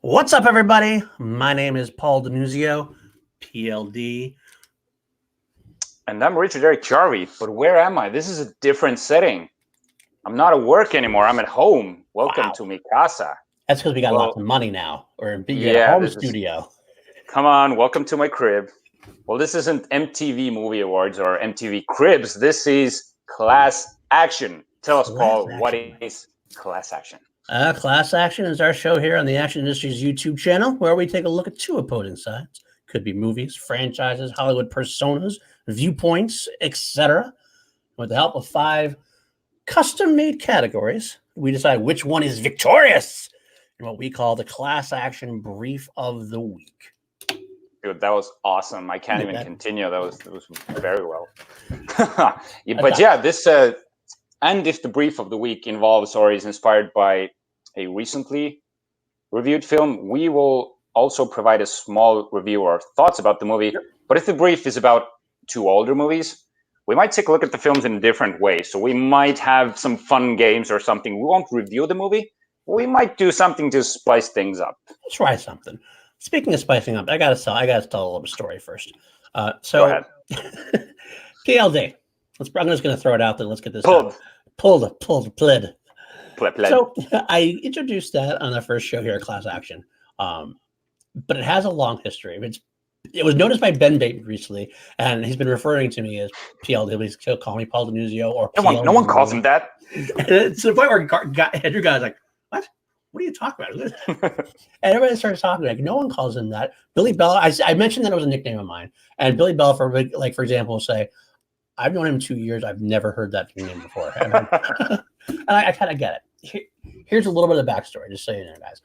What's up, everybody? My name is Paul DiNuzzo, PLD. And I'm Richard-Erik Jarvi, but where am I? This is a different setting. I'm not at work anymore. I'm at home. Welcome to mi casa. That's because we got lots of money now. We're in a home studio. Come on, welcome to my crib. Well, this isn't MTV Movie Awards or MTV Cribs. This is Class Action. Tell us, Paul, what is Class Action? Class Action is our show here on the Action Industry's YouTube channel, where we take a look at two opposing sides. Could be movies, franchises, Hollywood personas, viewpoints, etc. With the help of 5 custom-made categories, we decide which one is victorious in what we call the Class Action Brief of the Week. Dude, that was awesome. I can't even continue. That was very well. But yeah, this and if the brief of the week involves or is inspired by a recently reviewed film, we will also provide a small review or thoughts about the movie. But if the brief is about 2 older movies, we might take a look at the films in a different way. So we might have some fun games or something. We won't review the movie. We might do something to spice things up. Let's try something. Speaking of spicing up, I gotta tell a little story first. Go ahead. PLD. I'm just gonna throw it out there. Let's get this Pulled the plid. Pled. So I introduced that on the first show here at Class Action, but it has a long history. It was noticed by Ben Bateman recently, and he's been referring to me as PLD. He'll call me Paul DiNuzzo or PLD. No one calls him that. It's the point where Andrew guy's like, "What? What are you talking about?" And everybody starts talking like, no one calls him that. Billy Bell. I mentioned that it was a nickname of mine, and Billy Bell, for example, will say, "I've known him 2 years. I've never heard that name before." And I kind of get it. Here's a little bit of the backstory, just so you know, guys.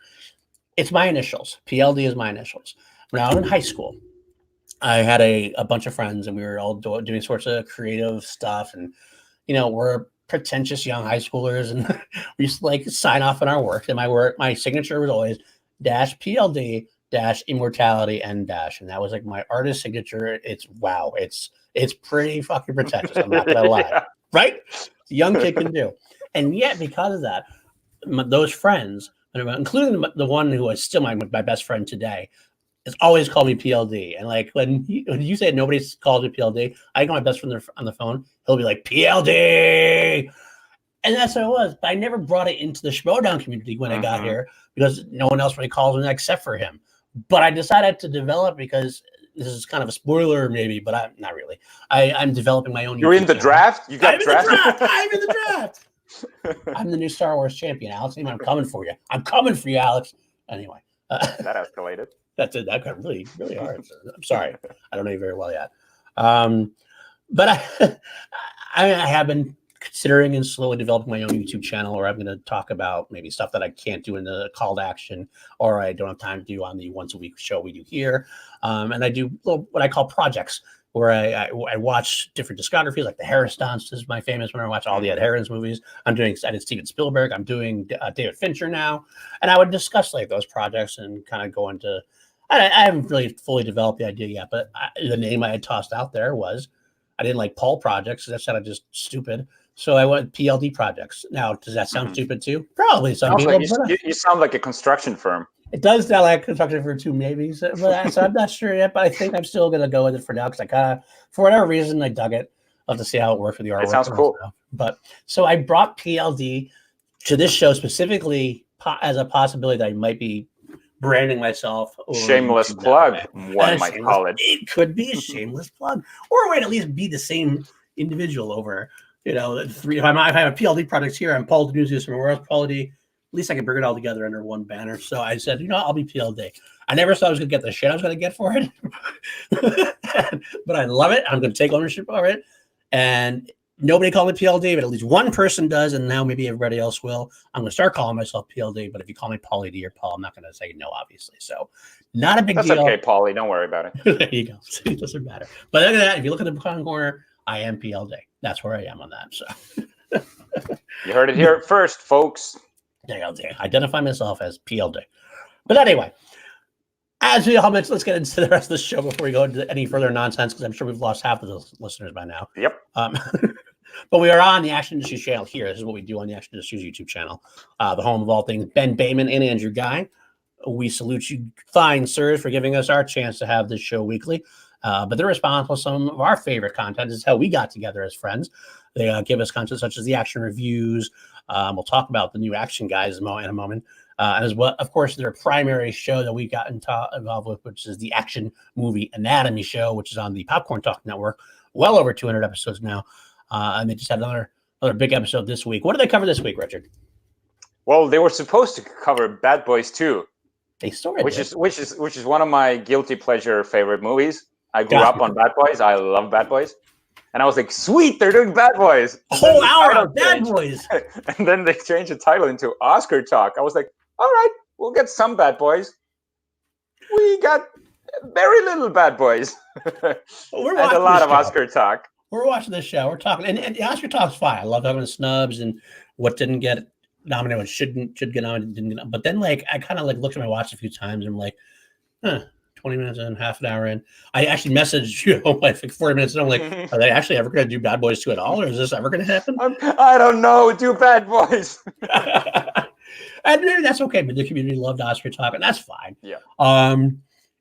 It's my initials. PLD is my initials. When I was in high school, I had a bunch of friends, and we were all doing sorts of creative stuff. And, we're pretentious young high schoolers, and we used to sign off on our work. And my signature was always -PLD -immortality and -. And that was my artist signature. It's pretty fucking pretentious. I'm not going to lie. Yeah. Right? The young kid can do. And yet, because of that, those friends, including the one who is still my best friend today, has always called me PLD. And when you say nobody's called me PLD, I call my best friend on the phone. He'll be like, PLD. And that's what it was. But I never brought it into the Schmodown community when I got here, because no one else really calls me except for him. But I decided to develop, because this is kind of a spoiler maybe, but I'm not really. I'm developing my own. You're in the draft? You got drafted? I'm in the draft. I'm the new Star Wars champion, Alex. I'm coming for you. I'm coming for you, Alex. Anyway. That escalated. That's it. That got really, really hard. I'm sorry. I don't know you very well yet. But I have been considering and slowly developing my own YouTube channel, where I'm going to talk about maybe stuff that I can't do in the call to action, or I don't have time to do on the once a week show we do here. And I do what I call projects, where I watch different discographies, like the Harris Stunts is my famous one. I watch all the Ed Harris movies. I did Steven Spielberg. I'm doing David Fincher now. And I would discuss those projects and kind of go into, I haven't really fully developed the idea yet, but the name I had tossed out there was, I didn't like Paul projects. That sounded just stupid. So I went PLD projects. Now, does that sound stupid too? Probably some people. You sound like a construction firm. It does sound like a construction firm too, maybe. So I'm not sure yet, but I think I'm still going to go with it for now, because I kind of, for whatever reason, I dug it. I'll have to see how it works with the artwork. It sounds cool. But so I brought PLD to this show specifically as a possibility that I might be branding myself. Shameless plug, one might call it. It could be a shameless plug, or it might at least be the same individual over. If I have a PLD projects here, I'm Paul DiNuzzo somewhere else. PLD, at least I can bring it all together under one banner. So I said, I'll be PLD. I never thought I was going to get the shit I was going to get for it, but I love it. I'm going to take ownership of it, and nobody called me PLD, but at least one person does, and now maybe everybody else will. I'm going to start calling myself PLD, but if you call me Paulie D or Paul, I'm not going to say no, obviously. So not a big deal. That's okay, Paulie. Don't worry about it. There you go. It doesn't matter. But look at that. If you look at the bottom corner, I am PLD. That's where I am on that. So you heard it here first, folks. Identify myself as PLD. But anyway, as we all mentioned, let's get into the rest of the show before we go into any further nonsense, because I'm sure we've lost half of the listeners by now. Yep. But we are on the Action Industry channel here. This is what we do on the Action Industry's YouTube channel, the home of all things Ben Bateman and Andrew Guy. We salute you, fine sirs, for giving us our chance to have this show weekly. But they're responsible for some of our favorite content. This is how we got together as friends. They give us content such as the action reviews. We'll talk about the new action guys in a moment. As well, of course, their primary show that we got involved with, which is the Action Movie Anatomy Show, which is on the Popcorn Talk Network. Well over 200 episodes now. And they just had another big episode this week. What did they cover this week, Richard? Well, they were supposed to cover Bad Boys 2. They sort of which is one of my guilty pleasure favorite movies. I grew up on Bad Boys. I love Bad Boys. And I was like, sweet, they're doing Bad Boys. A whole hour of Bad Boys. And then they changed the title into Oscar Talk. I was like, all right, we'll get some Bad Boys. We got very little Bad Boys. And a lot of Oscar Talk. We're watching this show. We're talking. And the Oscar Talk's fine. I love having the snubs and what didn't get nominated, what should get nominated, didn't get. But then, like, I kind of like looked at my watch a few times and I'm like, 20 minutes in, half an hour in. I actually messaged you like 40 minutes in. I'm like, are they actually ever going to do Bad Boys 2 at all? Or is this ever going to happen? I don't know. Do Bad Boys. And maybe that's okay, but the community loved Oscar Talk, and that's fine. Yeah.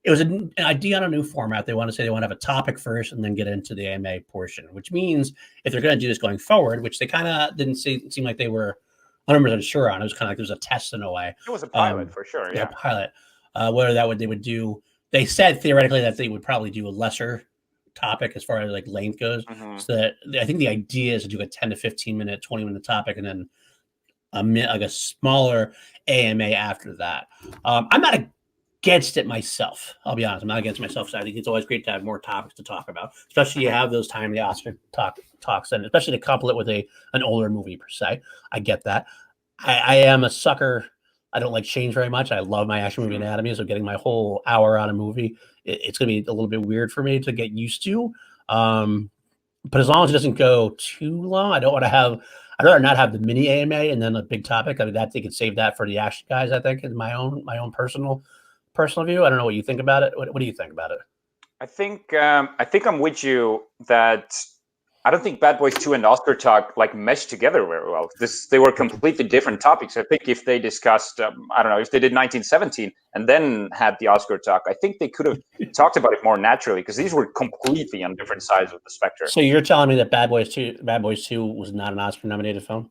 It was an idea on a new format. They want to have a topic first and then get into the AMA portion, which means if they're going to do this going forward, which they kind of didn't seem like they were 100% sure on. It was kind of like there was a test in a way. It was a pilot for sure. Yeah, pilot. Whether they would do. They said theoretically that they would probably do a lesser topic as far as like length goes. Mm-hmm. So that I think the idea is to do a 10 to 15 minute, 20-minute topic, and then a smaller AMA after that. I'm not against it myself. I'll be honest. I'm not against myself. So I think it's always great to have more topics to talk about, especially you have those timely Oscar talks, and especially to couple it with an older movie per se. I get that. I am a sucker. I don't like change very much. I love my Action Movie Anatomy, so getting my whole hour on a movie, it's going to be a little bit weird for me to get used to. But as long as it doesn't go too long, I'd rather not have the mini AMA and then a big topic. I mean, that they could save that for the action guys. I think is my own personal view. I don't know what you think about it. What do you think about it? I think I'm with you that I don't think Bad Boys 2 and Oscar Talk like meshed together very well. They were completely different topics. I think if they discussed, I don't know, if they did 1917 and then had the Oscar Talk, I think they could have talked about it more naturally because these were completely on different sides of the spectrum. So you're telling me that Bad Boys 2 was not an Oscar-nominated film?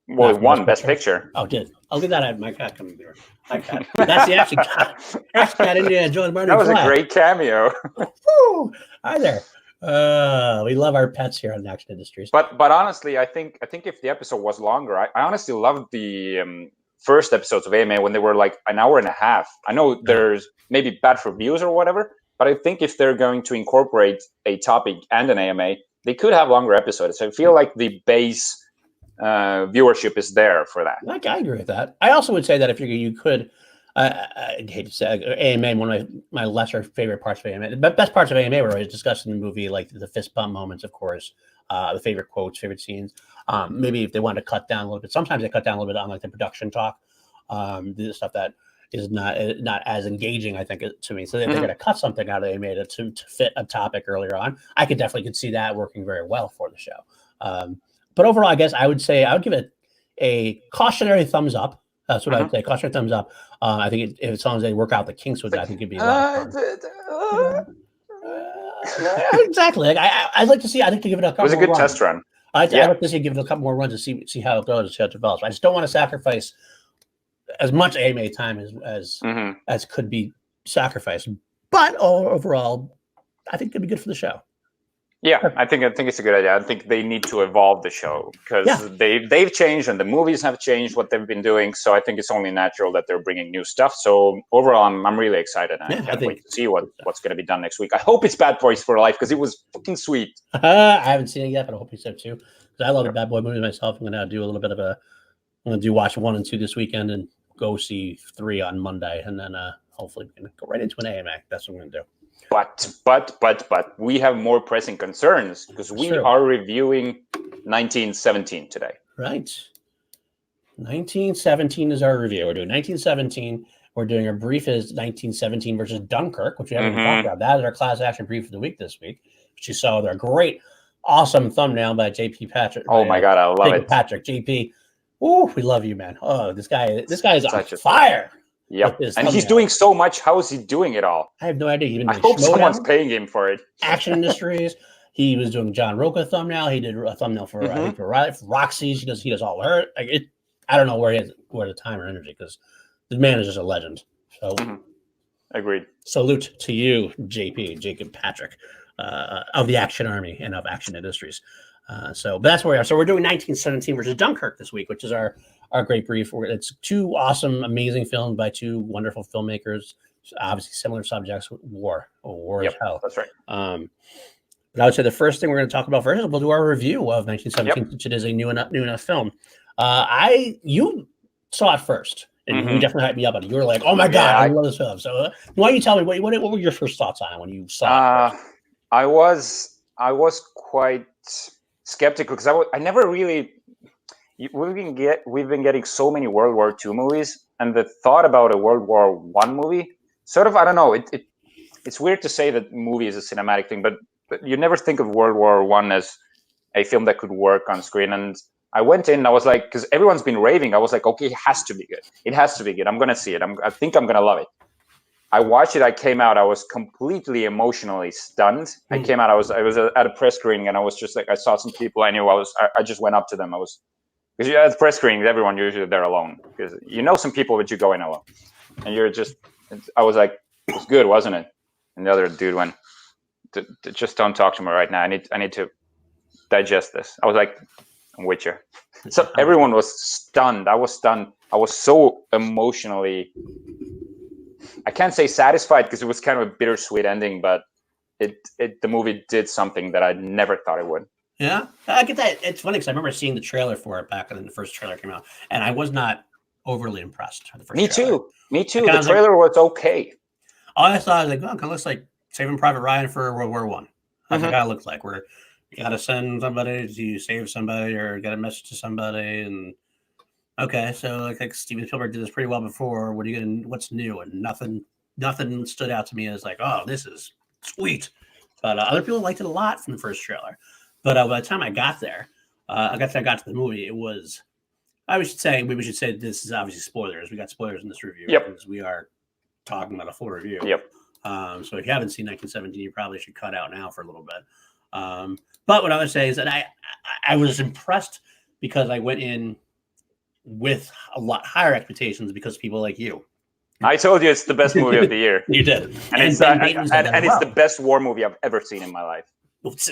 Well, it won Best Picture. Oh, did. I'll get that at my cat coming here. My cat. That's the action cat. Action cat Indiana Jones. That was a great cameo. Woo! Hi there. We love our pets here on the Action Industries. But honestly, I think if the episode was longer, I honestly loved the first episodes of AMA when they were like an hour and a half. I know there's maybe bad reviews or whatever, but I think if they're going to incorporate a topic and an AMA, they could have longer episodes. So I feel like the base viewership is there for that. Like, I agree with that. I also would say that if you could, I hate to say AMA, one of my lesser favorite parts of AMA. The best parts of AMA were always discussed in the movie, like the fist bump moments, of course, the favorite quotes, favorite scenes. Maybe if they wanted to cut down a little bit, sometimes they cut down a little bit on like the production talk, the stuff that is not as engaging, I think, to me. So they're going to cut something out of AMA to fit a topic earlier on. I could see that working very well for the show. But overall, I guess I would give it a cautionary thumbs up. That's what I would say. Cautionary thumbs up. I think if as long as they work out the kinks with that, I think it'd be a lot of fun. Exactly. Like, I'd like to see. I think to give it a couple. It was a good test run. I'd like to see give it a couple more runs to see how it goes, how it develops. I just don't want to sacrifice as much AMA time as could be sacrificed. But overall, I think it'd be good for the show. Yeah, I think it's a good idea. I think they need to evolve the show because they've changed and the movies have changed what they've been doing. So I think it's only natural that they're bringing new stuff. So overall, I'm really excited. I can't wait to see what's going to be done next week. I hope it's Bad Boys for Life because it was fucking sweet. I haven't seen it yet, but I hope you so too. Because I love the Bad Boy movies myself. I'm going to do a little bit of watch 1 and 2 this weekend and go see 3 on Monday, and then hopefully we can go right into an AMA. That's what I'm going to do. But we have more pressing concerns because we are reviewing 1917 today. Right. 1917 is our review. We're doing 1917. We're doing our brief is 1917 versus Dunkirk, which we haven't even talked about. That is our class action brief of the week this week, which you saw with our great, awesome thumbnail by JP Patrick. Oh my God, I love it. Patrick, JP. Ooh, we love you, man. Oh, this guy is on fire. Yep. And he's doing so much. How is he doing it all? I have no idea. I hope someone's paying him for it. Action Industries. He was doing John Roca thumbnail. He did a thumbnail for I think for Roxy's. He does all her. I don't know where the time or energy, because the man is just a legend. So agreed. Salute to you, Jacob Patrick, of the Action Army and of Action Industries. But that's where we are. So we're doing 1917 versus Dunkirk this week, which is our great brief. It's two awesome, amazing films by two wonderful filmmakers. Obviously, similar subjects: war is hell. That's right. But I would say the first thing we're going to talk about first is we'll do our review of 1917, which it is a new enough film. You saw it first, and you definitely hyped me up on it. You were like, "Oh my god, I love this film!" So why don't you tell me what were your first thoughts on it when you saw it? I was quite skeptical because I never really. We've been getting so many World War II movies, and the thought about a World War I movie, sort of, I don't know. It's weird to say that movie is a cinematic thing, but you never think of World War I as a film that could work on screen. And I went in, I was like, because everyone's been raving, I was like, okay, it has to be good. It has to be good. I'm gonna see it. I think I'm gonna love it. I watched it. I came out. I was completely emotionally stunned. I came out. I was at a press screening, and I was just like, I saw some people I knew. I just went up to them. Because at the press screenings, everyone usually there alone, because you know some people, but you go in alone, and you're just. I was like, it was good, wasn't it? And the other dude went, just don't talk to me right now. I need to digest this. I was like, I'm with you. So everyone was stunned. I was stunned. I was so emotionally. I can't say satisfied because it was kind of a bittersweet ending, but the movie did something that I never thought it would. Yeah, I get that. It's funny because I remember seeing the trailer for it back when the first trailer came out, and I was not overly impressed with the first trailer. Me too. The trailer was okay. All I thought was like, oh, it kind of looks like Saving Private Ryan for World War I. That's what it looked like, where you got to send somebody to save somebody or get a message to somebody. And okay, so like Steven Spielberg did this pretty well before. What are you going? What's new? And nothing stood out to me as like, oh, this is sweet. But other people liked it a lot from the first trailer. But by the time I got there, I got to the movie. It was. We should say this is obviously spoilers. We got spoilers in this review because we are talking about a full review. Yep. So if you haven't seen 1917, you probably should cut out now for a little bit. But what I would say is that I was impressed because I went in with a lot higher expectations because people like you. I told you it's the best movie of the year. You did, and it's the best war movie I've ever seen in my life. This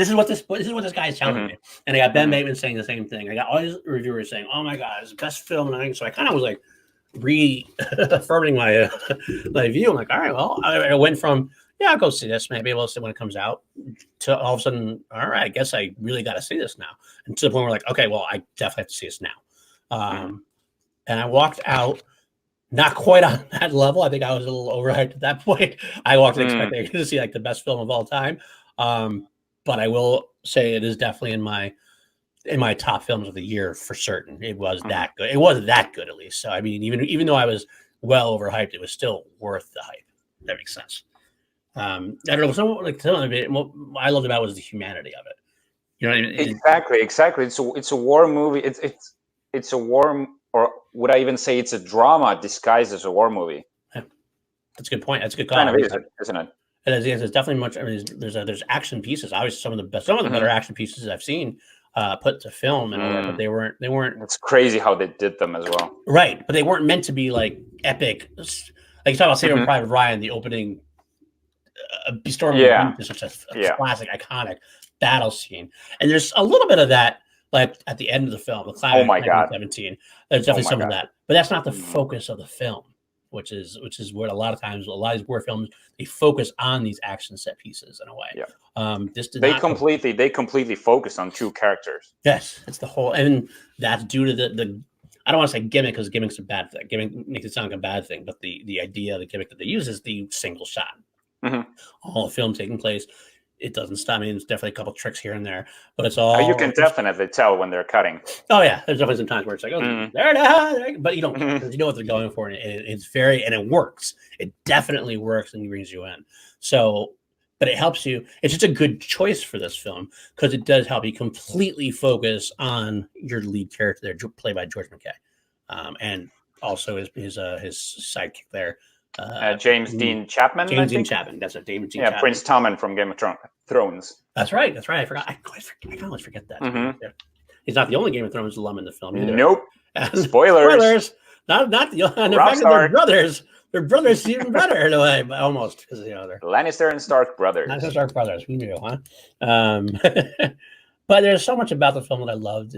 is what this guy is telling me, and I got Ben Bateman saying the same thing. I got all these reviewers saying, "Oh my god, it's the best film." And so I kind of was like reaffirming my view. I'm like, all right, well, I went from I'll go see this. Maybe we'll see when it comes out. To all of a sudden, all right, I guess I really got to see this now. And to the point where like, okay, well, I definitely have to see this now. And I walked out. Not quite on that level. I think I was a little overhyped at that point. I walked expecting to see like the best film of all time. But I will say it is definitely in my top films of the year for certain. It was that good. It was that good at least. So I mean, even though I was well overhyped, it was still worth the hype. That makes sense. I don't know. Some of it, what I loved about it was the humanity of it. You know what I mean? Exactly. It's a war movie. It's a war, or would I even say it's a drama disguised as a war movie? Yeah. That's a good point. That's a good call. Kind of is, isn't it? It is. Yes, it's definitely much. I mean, there's action pieces. Obviously, some of the better action pieces I've seen put to film, and all that, but they weren't. It's crazy how they did them as well. Right, but they weren't meant to be like epic. Like you talk about Saving Private Ryan, the opening Storm of the Beach is such a classic, iconic battle scene, and there's a little bit of that. Like at the end of the film, the climax. Oh my god! 17. There's definitely some of that, but that's not the focus of the film. Which is what a lot of times a lot of these war films they focus on these action set pieces in a way. Yeah. They completely focus on two characters. Yes, it's the whole, and that's due to the I don't want to say gimmick because gimmick's a bad thing. Gimmick makes it sound like a bad thing, but the idea, the gimmick that they use is the single shot. All the film taking place. It doesn't stop. I mean, there's definitely a couple tricks here and there, but it's all. You can definitely tell when they're cutting. Oh yeah, there's definitely some times where it's like, oh, there, but you don't, because you know what they're going for, and it's very, and it works. It definitely works and brings you in. So, but it helps you. It's just a good choice for this film because it does help you completely focus on your lead character there, played by George McKay, and also his sidekick there. James Dean Chapman. James Dean Chapman. That's it. James Dean Chapman. Prince Tommen from Game of Thrones. That's right. I forgot. I always forget that. Mm-hmm. He's not the only Game of Thrones alum in the film either. Nope. Spoilers. Not the. And the fact that they're brothers. Their brothers even better in a way, almost, because they're Lannister and Stark brothers. We knew, huh? But there's so much about the film that I loved.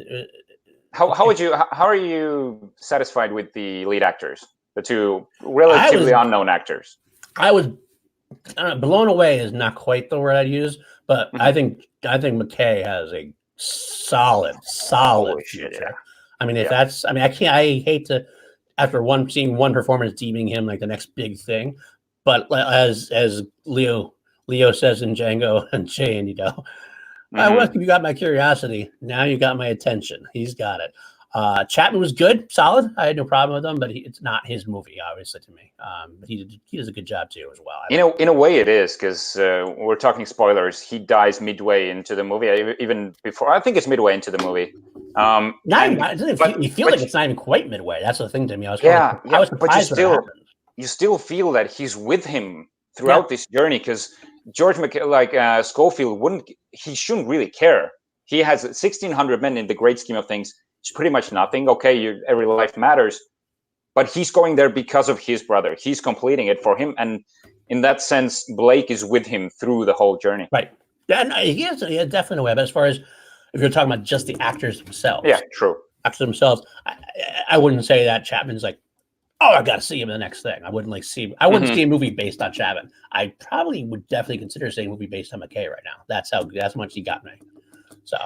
How are you satisfied with the lead actors, the two relatively unknown actors? I was blown away is not quite the word I'd use, but I think McKay has a solid future. Yeah. I mean, I hate to, after seeing one performance, deeming him like the next big thing, but as Leo says in Django Unchained, you got my curiosity. Now you got my attention. He's got it. Chapman was good, solid. I had no problem with him, but it's not his movie, obviously, to me. But he does a good job too, as well. In a way, it is, because we're talking spoilers. He dies midway into the movie, even before. I think it's midway into the movie. You feel like it's not even quite midway. That's the thing to me. I was surprised, but you still feel that he's with him throughout this journey, because George Schofield shouldn't really care. He has 1,600 men in the great scheme of things. It's pretty much nothing. Okay, every life matters, but he's going there because of his brother. He's completing it for him, and in that sense, Blake is with him through the whole journey. Right. And he is definitely a way. But as far as if you're talking about just the actors themselves, true. Actors themselves, I wouldn't say that Chapman's like, oh, I got to see him in the next thing. I wouldn't see a movie based on Chapman. I probably would definitely consider seeing a movie based on McKay right now. That's how much he got me. So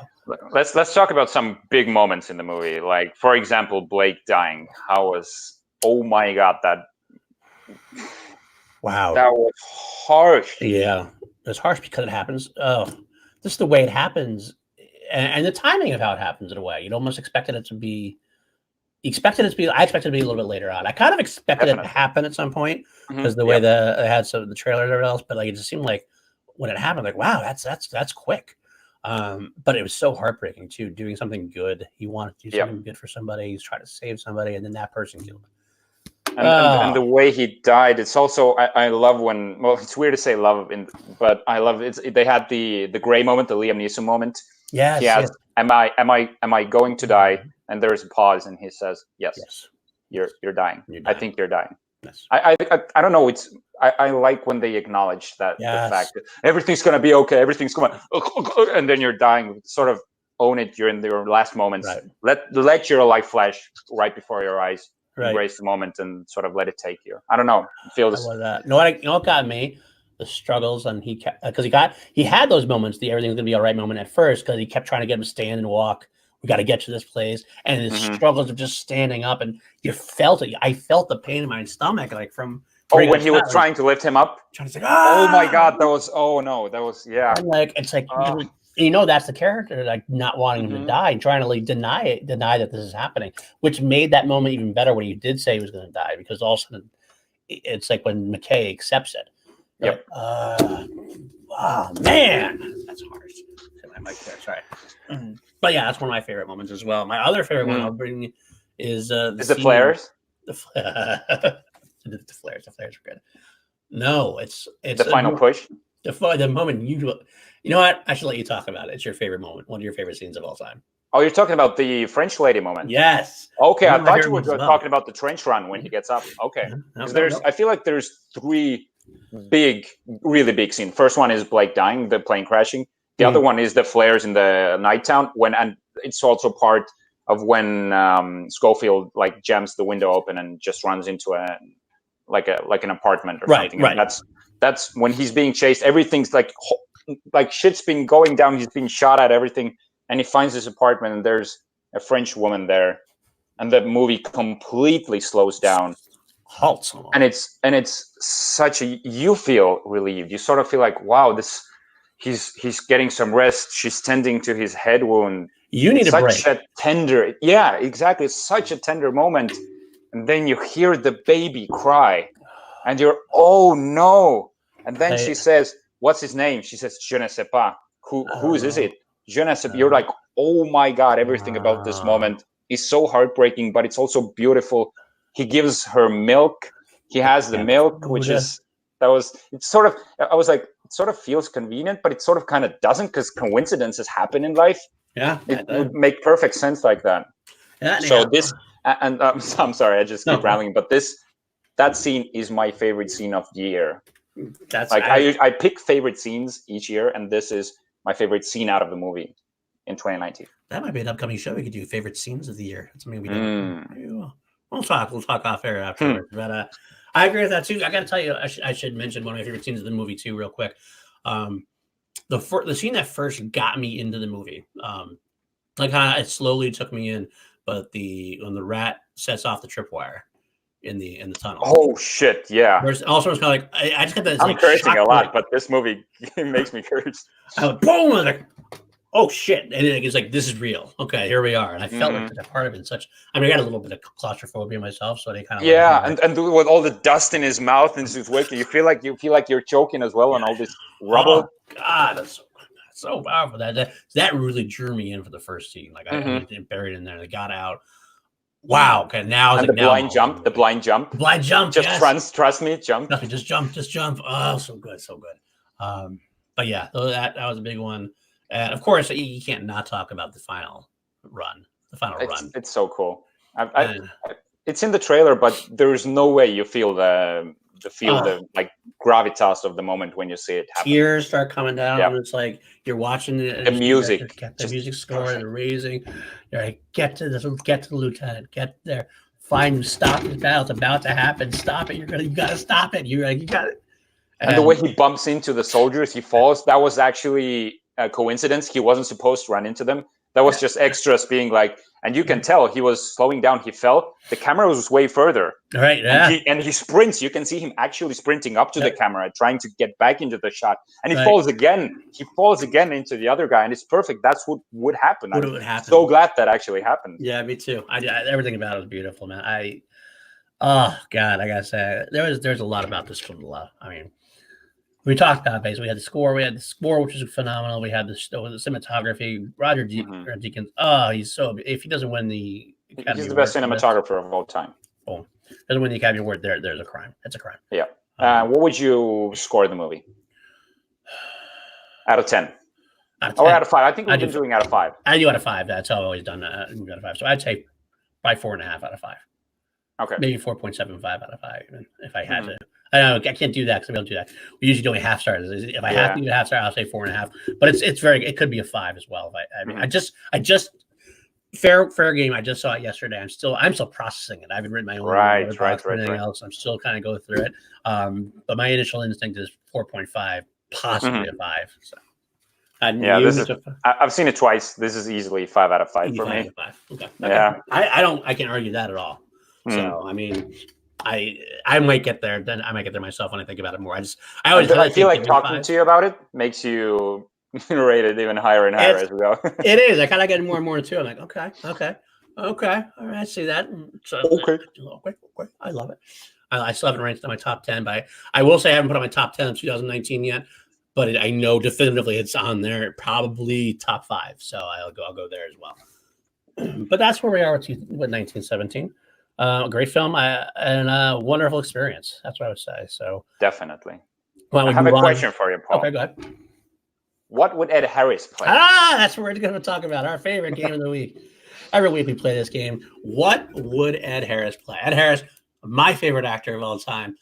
let's talk about some big moments in the movie. Like, for example, Blake dying. Oh my God, that was harsh. Yeah, it's harsh because it happens. Just the way it happens, and the timing of how it happens in a way. You'd almost expected it to be. I expected it to be a little bit later on. I kind of expected it to happen at some point because the way they had some of the trailers and everything else, but like it just seemed like when it happened, like wow, that's quick. But it was so heartbreaking too. Doing something good, he wanted to do something good for somebody. He's trying to save somebody, and then that person killed him. And the way he died, it's also I love when. Well, it's weird to say love, but I love it. They had the gray moment, the Liam Neeson moment. Yes. He asked, "Am I going to die?" And there's a pause, and he says, "Yes. You're dying. I think you're dying." Yes. I don't know. I like when they acknowledge that the fact that everything's gonna be okay, everything's going, and then you're dying. Sort of own it. You're in your last moments. Right. Let your life flash right before your eyes. Right. Embrace the moment and sort of let it take you. I don't know. Feel this. You know what got me? The struggles, and he kept because he had those moments. The everything's gonna be all right moment at first because he kept trying to get him to stand and walk. We got to get to this place, and his struggles of just standing up, and you felt it. I felt the pain in my stomach, like from when he was trying to lift him up. Trying to say, oh my God, that was And like it's like that's the character, like not wanting him to die and trying to like deny that this is happening, which made that moment even better when he did say he was going to die, because all of a sudden it's like when McKay accepts it. Yep. Oh man, that's harsh. I mic there. Sorry. But yeah, that's one of my favorite moments as well. My other favorite one I'll bring is the flares. The flares. The flares are good. No, it's the final push. The moment you know what? I should let you talk about it. It's your favorite moment. One of your favorite scenes of all time. Oh, you're talking about the French lady moment. Yes. Okay, I thought you were talking about the trench run when he gets up. Okay, I feel like there's three really big scenes. First one is Blake dying, the plane crashing. The other one is the flares in the night town and it's also part of when Schofield like jams the window open and just runs into an apartment or something. Right. And that's when he's being chased. Everything's like shit's been going down. He's being shot at, everything, and he finds his apartment and there's a French woman there, and the movie completely slows down. Halts. And it's such you feel relieved. You sort of feel like, wow, he's getting some rest. She's tending to his head wound. You need a break. Such a tender, exactly. It's such a tender moment. And then you hear the baby cry, and you're, oh no. And then she says, what's his name? She says, je ne sais pas. Whose is it? Je ne sais pas. You're like, oh my God, everything about this moment is so heartbreaking, but it's also beautiful. He gives her milk. He has the milk, which is it's sort of. I was like, it sort of feels convenient, but it sort of kind of doesn't because coincidences happen in life. Yeah, it would make perfect sense like that. Yeah, so this, and I'm sorry, I just keep rambling, but that scene is my favorite scene of the year. That's like I pick favorite scenes each year, and this is my favorite scene out of the movie in 2019. That might be an upcoming show. We could do favorite scenes of the year. That's something we don't. We'll talk off air afterwards. But I agree with that too. I got to tell you, I should mention one of my favorite scenes of the movie too, real quick. The scene that first got me into the movie, like it slowly took me in, but when the rat sets off the tripwire in the tunnel. Oh shit! Yeah. There's also it's kind of like I just got that. I'm cursing a lot, but this movie makes me curse. I went boom! I was like, oh shit! And it's like, this is real. Okay, here we are. And I felt like a part of it. I got a little bit of claustrophobia myself, so they kind of and with all the dust in his mouth and his wake, you feel like you're choking as well on all this rubble. Oh, God, that's so powerful. That really drew me in for the first scene. Like I was buried in there, and I got out. Wow. Okay, now and the blind jump. Just trust me, jump. Nothing, just jump. Oh, so good. But yeah, that was a big one. And of course, you can't not talk about the final run. It's so cool. It's in the trailer, but there is no way you feel the like gravitas of the moment when you see it happen. Tears start coming down. And it's like you're watching the music, the music score, the raising. You're like, get to the lieutenant, get there, stop the battle. It's about to happen. Stop it. You got to stop it. You got it. And the way he bumps into the soldiers, he falls. That was actually a coincidence. He wasn't supposed to run into them. That was just extras being like, and you can tell he was slowing down. He fell. The camera was way further. Right. Yeah. And he sprints. You can see him actually sprinting up to the camera, trying to get back into the shot. And he falls again. He falls again into the other guy, and it's perfect. That's what would happen. I'm so glad that actually happened. Yeah, me too. Everything about it was beautiful, man. Oh God, I gotta say, there's a lot about this film to love. I mean, we talked about basically. We had the score, which was phenomenal. We had the cinematography. Roger Deakins. Oh, he's so. If he doesn't win the Academy he's the best cinematographer of all time. Oh, doesn't win the Academy Award. There's a crime. It's a crime. Yeah. What would you score the movie? Out of 10. Or out of 5. I think we've been doing out of 5. I do out of 5. That's how I've always done that. Out of 5. So I'd say probably 4.5 out of 5. Okay. Maybe 4.75 out of 5, even if I had to. I know I can't do that because we don't do that. We usually do only half stars. If I have to do a half star, I'll say 4.5. But it could be a 5 as well. I mean, I just fair game. I just saw it yesterday. I'm still processing it. I haven't written my own anything else. I'm still kind of going through it. But my initial instinct is 4.5, possibly a 5. So. I've seen it twice. This is easily 5 out of 5 for me. 5. Okay. Yeah. I can't argue that at all. So I mean, I might get there. Then I might get there myself when I think about it more. I feel like talking to you about it makes you rate it even higher and higher as we go. It is. I kind of get more and more into it. I'm like, okay. All right, I see that. So, okay. I love it. I still haven't ranked in my top 10, but I will say I haven't put on my top 10 in 2019 yet. But I know definitively it's on there, probably top 5. So I'll go there as well. But that's where we are with 1917. A great film and a wonderful experience. That's what I would say. So definitely. I have a question for you, Paul. Okay, go ahead. What would Ed Harris play? That's what we're going to talk about. Our favorite game of the week. Every week we play this game. What would Ed Harris play? Ed Harris, my favorite actor of all time,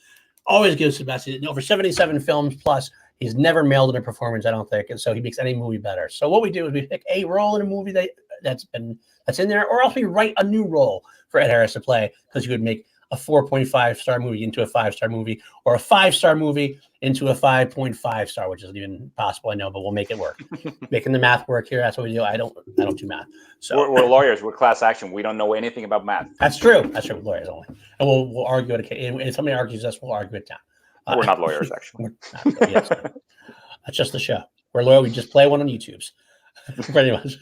always gives the best. Over 77 films plus. He's never mailed in a performance, I don't think, and so he makes any movie better. So what we do is we pick a role in a movie that's in there, or else we write a new role for Ed Harris to play, because you would make a 4.5-star movie into a 5-star movie, or a 5-star movie into a 5.5 star, which isn't even possible, I know, but we'll make it work. Making the math work here. That's what we do. I don't do math. So we're lawyers. We're class action. We don't know anything about math. That's true. We're lawyers only, and we'll argue it. And if somebody argues us, we'll argue it down. We're not lawyers, actually. Yes, that's just the show. We're loyal. We just play one on YouTube's. Pretty much.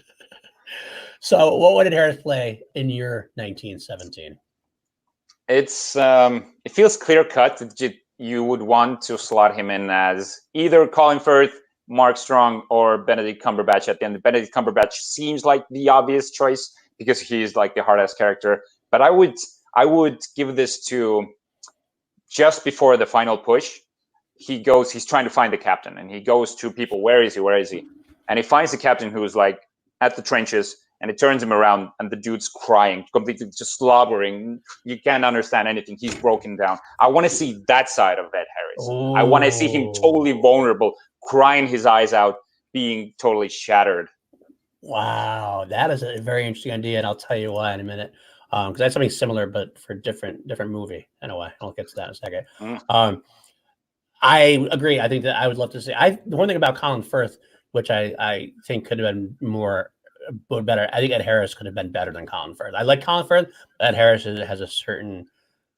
So what would Ed Harris play in your 1917? It's it feels clear cut that you would want to slot him in as either Colin Firth, Mark Strong, or Benedict Cumberbatch at the end. Benedict Cumberbatch seems like the obvious choice because he's like the hard-ass character. But I would I would give this to just before the final push. He's trying to find the captain, and he goes to people. Where is he? And he finds the captain who's like at the trenches, and it turns him around, and the dude's crying, completely just slobbering. You can't understand anything. He's broken down. I want to see that side of Ed Harris. Ooh. I want to see him totally vulnerable, crying his eyes out, being totally shattered. Wow, that is a very interesting idea, and I'll tell you why in a minute. Because that's something similar, but for different movie in a way. I'll get to that in a second. I agree. I think that I would love to see. The one thing about Colin Firth, which I think could have been better. I think Ed Harris could have been better than Colin Firth. I like Colin Firth. Ed Harris has a certain.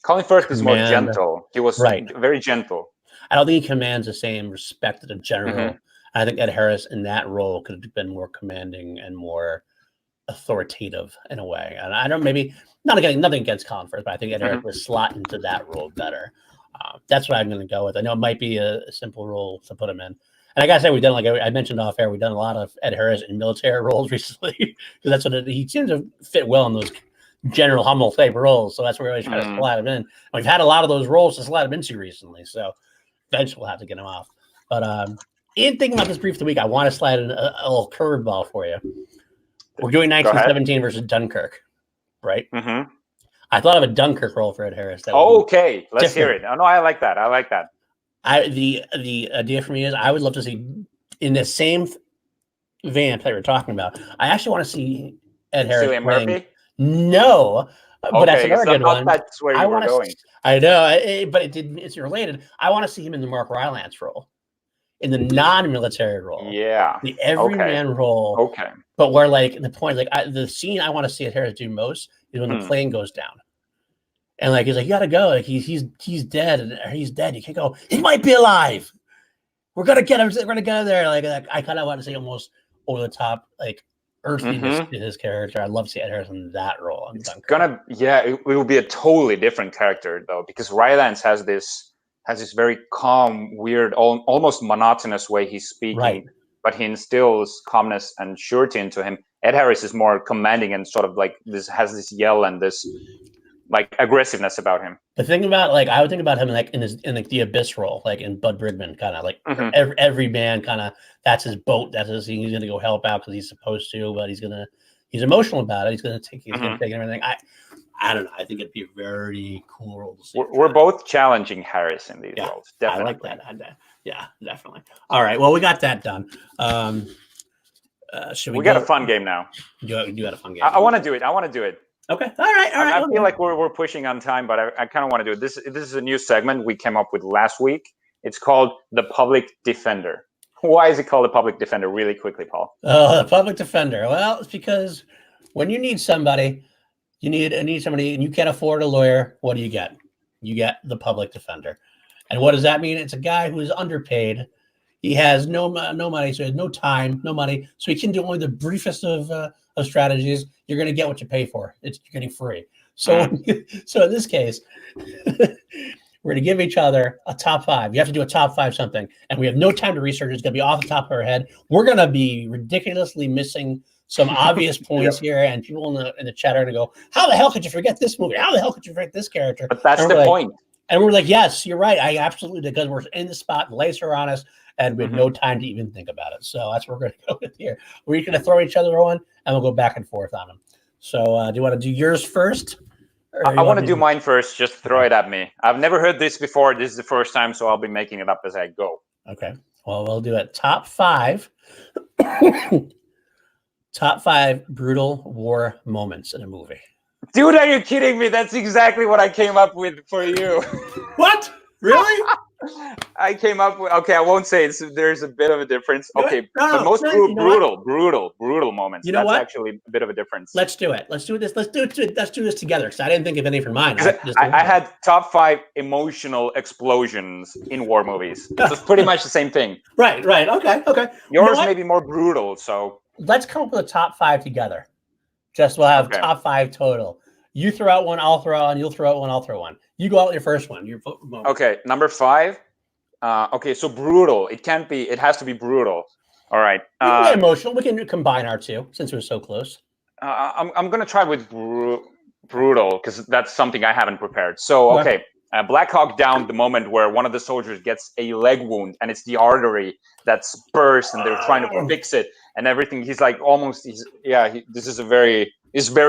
Colin Firth is more gentle. He was very gentle. I don't think he commands the same respect that a general. I think Ed Harris in that role could have been more commanding and more authoritative in a way. And I don't nothing against Colin Firth, but I think Ed Harris would slot into that role better. That's what I'm going to go with. I know it might be a simple role to put him in. And I got to say, we've done, like I mentioned off air, we've done a lot of Ed Harris in military roles recently because that's what he seems to fit well in those General Hummel type roles. So that's where we always try to slide him in. And we've had a lot of those roles to slide him into recently. So eventually we'll have to get him off. But in thinking about this brief of the week, I want to slide in a little curveball for you. We're doing 1917 versus Dunkirk, right? I thought of a Dunkirk role for Ed Harris. Okay, let's hear it. Oh, no, I like that. The idea for me is I would love to see in the same vein that we're talking about. I actually want to see Ed Harris Cillian Murphy. No, but that's another good one. That's where you were going. I know, but it's related. I want to see him in the Mark Rylance role, in the non-military role. Yeah, the everyman role. Okay, but where like the point, like the scene I want to see Ed Harris do most is when the plane goes down. And like he's like, you gotta go. Like he's dead, and he's dead. You can't go. He might be alive. We're gonna get him. We're gonna go there. Like I kind of want to see almost over the top, like earthiness to his character. I'd love to see Ed Harris in that role. It will be a totally different character though, because Rylance has this very calm, weird, almost monotonous way he's speaking, but he instills calmness and surety into him. Ed Harris is more commanding and sort of like has this yell and this like aggressiveness about him. The thing about I would think about him like in the Abyss role, like in Bud Brigman, kind of like every man kind of that's his boat, that's his thing. He's gonna go help out because he's supposed to, but he's emotional about it. He's gonna take everything. I don't know. I think it'd be a very cool role to see. We're both challenging Harris in these roles. Definitely. I like that. Yeah, definitely. All right. Well, we got that done. We got a fun game now. You got a fun game. I want to do it. Okay. All right. I feel like we're pushing on time, but I kind of want to do it. This is a new segment we came up with last week. It's called the Public Defender. Why is it called the Public Defender? Really quickly, Paul. Oh, the Public Defender. Well, it's because when you need somebody, you need somebody, and you can't afford a lawyer. What do you get? You get the Public Defender. And what does that mean? It's a guy who is underpaid. He has no money, so he has no time, no money, so he can do only the briefest of strategies. You're going to get what you pay for. You're getting free. So in this case, we're going to give each other a top 5. You have to do a top 5 something, and we have no time to research. It's going to be off the top of our head. We're going to be ridiculously missing some obvious points here, and people in the chat are going to go, "How the hell could you forget this movie? How the hell could you forget this character?" But that's the point. And we're like, "Yes, you're right. I absolutely," because we're in the spot, the lights are on us, and we have no time to even think about it. So that's what we're going to go with here. We're going to throw each other one, and we'll go back and forth on them. So do you want to do yours first? I want to do mine first. Just throw it at me. I've never heard this before. This is the first time, so I'll be making it up as I go. Okay. Well, we'll do it. Top 5. Top 5 brutal war moments in a movie. Dude, are you kidding me? That's exactly what I came up with for you. What? Really? I came up with, okay, I won't say there's a bit of a difference. Okay, the most brutal moments. That's actually a bit of a difference. Let's do it. Let's do this. Let's do this together, because I didn't think of any for mine. I had top 5 emotional explosions in war movies. So it's pretty much the same thing. Right. Okay. Yours may be more brutal, so. Let's come up with a top 5 together. We'll have top 5 total. You throw out one, I'll throw out one, you'll throw out one, I'll throw one. You go out with your first one. Okay, number 5. Okay, so brutal. It has to be brutal. All right. We can get emotional. We can combine our two since we're so close. I'm going to try with brutal, because that's something I haven't prepared. So, okay. Black Hawk Down, the moment where one of the soldiers gets a leg wound and it's the artery that's burst and they're trying to fix it and everything. He's like this is very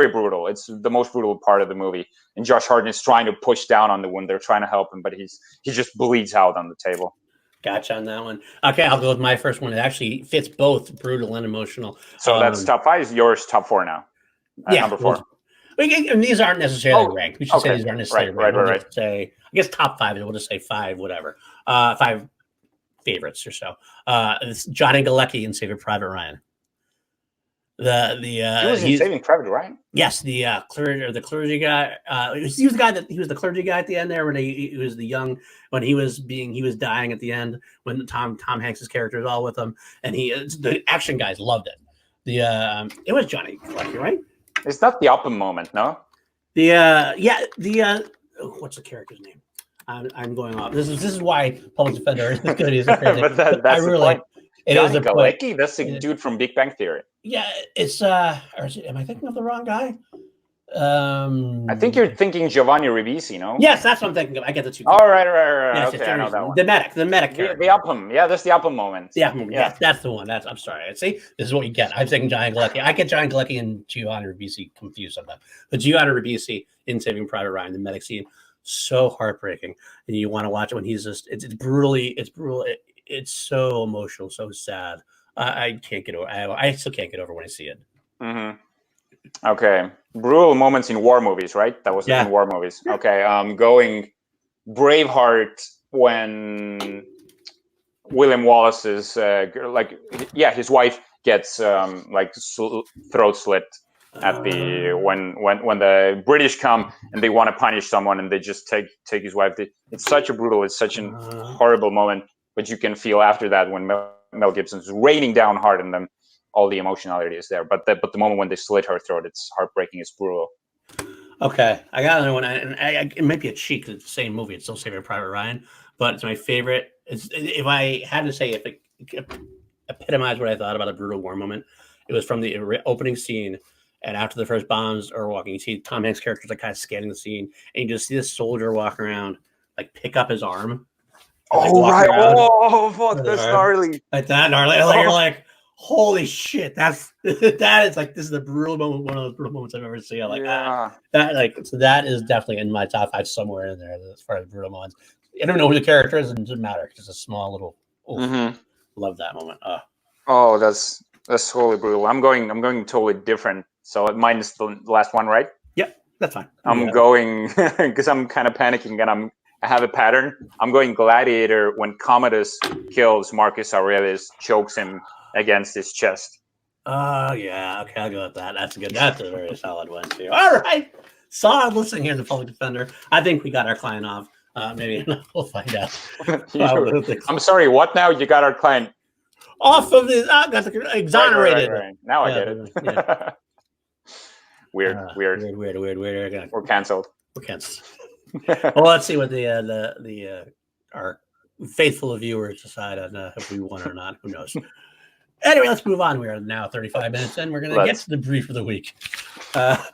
brutal. It's the most brutal part of the movie. And Josh Hartnett is trying to push down on the wound. They're trying to help him, but he just bleeds out on the table. Gotcha on that one. Okay, I'll go with my first one. It actually fits both brutal and emotional. So that's top 5. Yours top 4 now. Number 4. And these aren't necessarily ranked. We should say these aren't necessarily ranked. Right. We'll say, I guess top 5. We'll just say 5, whatever. 5 favorites or so. It's Johnny Galecki in Saving Private Ryan. He was in Saving Private Ryan. Yes, the clergy guy. He was the clergy guy at the end there when he was the young when he was dying at the end when Tom Hanks's character was all with him, and the action guys loved it. It was Johnny Galecki, right? It's not the Upham moment, no? What's the character's name? I'm going off. This is why Public Defender is good. But that's the point. It is a Galecki. That's the dude from Big Bang Theory. Yeah, it's am I thinking of the wrong guy? I think you're thinking Giovanni Ribisi, no? Yes, that's what I'm thinking of. I get the two. All right. Yes, okay, I know that one. The medic character. The Upham. Yeah, that's the Upham moment. Yeah, that's the one. I'm sorry. See, this is what you get. I'm thinking Johnny Galecki. I get Johnny Galecki and Giovanni Ribisi confused sometimes. But Giovanni Ribisi in Saving Private Ryan, the medic scene, so heartbreaking, and you want to watch it when he's just it's brutal. It's so emotional, so sad. I can't get over. I still can't get over when I see it. Mm-hmm. Okay, brutal moments in war movies, right? That was in war movies. Okay, going Braveheart when William Wallace's his wife gets throat slit at the when the British come and they want to punish someone and they just take his wife. It's such a horrible moment, but you can feel after that when Mel Gibson's raining down hard on them. All the emotionality is there, but the moment when they slit her throat, it's heartbreaking. It's brutal. Okay, I got another one, and it might be a cheat because it's the same movie. It's still Saving Private Ryan, but it's my favorite. If I had to say, if it epitomized what I thought about a brutal war moment, it was from the opening scene, and after the first bombs are walking, you see Tom Hanks' characters like kind of scanning the scene, and you just see this soldier walk around, like pick up his arm. Right! Oh, fuck, that's gnarly. Like that gnarly. Like, you're like, holy shit, that is like, this is the brutal moment, one of those brutal moments I've ever seen. I'm like, so that is definitely in my top 5 somewhere in there as far as brutal moments. I don't know who the character is, and it doesn't matter. It's just a small little love that moment. That's totally brutal. I'm going totally different. So mine is the last one, right? Yep, that's fine. I'm going because I'm kind of panicking and I have a pattern. I'm going Gladiator when Commodus kills Marcus Aurelius, chokes him against his chest. Yeah. Okay, I'll go with that. That's a very solid one too. All right. Solid listening here in the Public Defender. I think we got our client off. Maybe we'll find out. I'm sorry, what now? You got our client off of this. Got exonerated. Right. Now I get it. Yeah. Weird. We're canceled. Well, let's see what our faithful viewers decide on if we won or not. Who knows? Anyway, let's move on. We are now 35 minutes in. We're going to get to the brief of the week.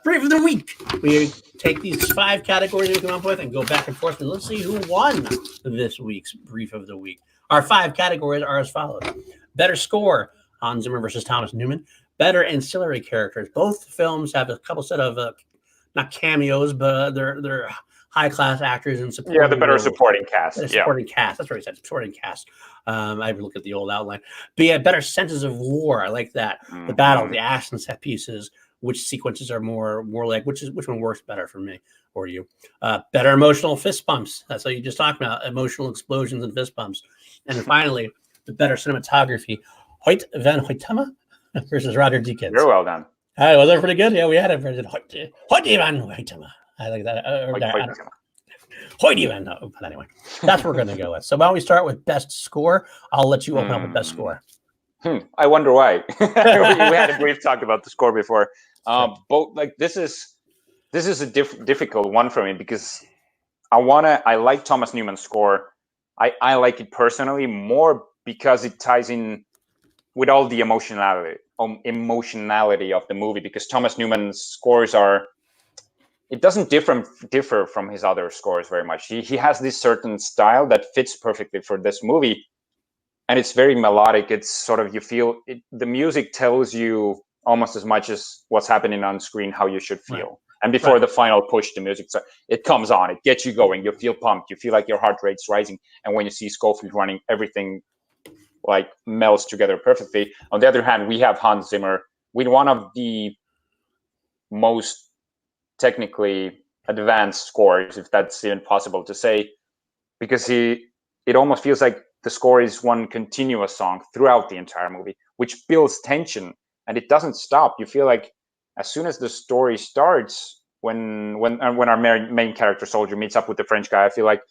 Brief of the week. We take these 5 categories we come up with and go back and forth, and let's see who won this week's brief of the week. Our 5 categories are as follows: better score, Hans Zimmer versus Thomas Newman; better ancillary characters. Both films have a couple set of not cameos, but they're high-class actors and supporting. Yeah, the better supporting cast. Supporting cast. That's what he said. Supporting cast. I would look at the old outline. But yeah, better senses of war. I like that. Mm-hmm. The battle, the action set pieces. Which sequences are more like which one works better for me or you? Better emotional fist bumps. That's what you just talked about. Emotional explosions and fist bumps. And then finally, the better cinematography. Hoyt van Hoytema versus Roger Deakins. You're well done. Was that pretty good? Yeah, we had it. Hoyt van Hoytema. I like that. But anyway, that's what we're going to go with. So why don't we start with best score? I'll let you open up with best score. I wonder why. We had a brief talk about the score before. Both this is a difficult one for me because I like Thomas Newman's score. I like it personally more because it ties in with all the emotionality of the movie, because Thomas Newman's scores are it doesn't differ from his other scores very much. He has this certain style that fits perfectly for this movie, and it's very melodic. It's sort of, you feel it, the music tells you almost as much as what's happening on screen how you should feel. Right. And before the final push, the music, so it comes on, it gets you going, you feel pumped, you feel like your heart rate's rising. And when you see Schofield running, everything like melts together perfectly. On the other hand, we have Hans Zimmer with one of the most technically advanced scores, if that's even possible to say, because it almost feels like the score is one continuous song throughout the entire movie, which builds tension, and it doesn't stop. You feel like as soon as the story starts, when our main character soldier meets up with the French guy, I feel like